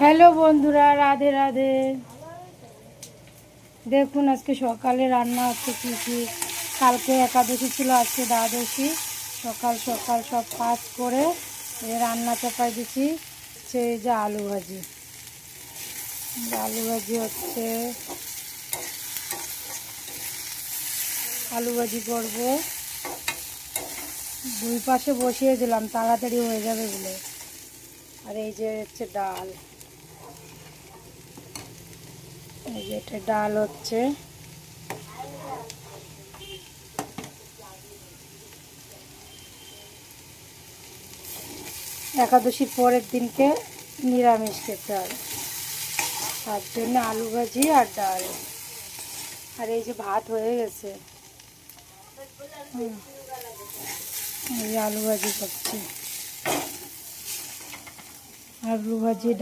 Hello বন্ধুরা, রাধে রাধে। দেখুন আজকে সকালে রান্না হচ্ছে কী কী। কালকে একাদশী ছিল, আজকে দ্বাদশী। সকাল সকাল সব কাজ করে রান্না চাপাই দিচ্ছি। হচ্ছে এই যে আলু ভাজি, আলু ভাজি হচ্ছে, আলু ভাজি করবো। দুই পাশে বসিয়ে দিলাম, তাড়াতাড়ি হয়ে যাবে বলে। আর এই যে হচ্ছে ডাল, এই যে এটা ডাল হচ্ছে। একাদশীর পরের দিনকে নিরামিষ খেতে হয়, তার জন্য আলু ভাজি আর ডাল। আর এই যে ভাত হয়ে গেছে, এই আলু ভাজি করছি, আলু ভাজি ডাল।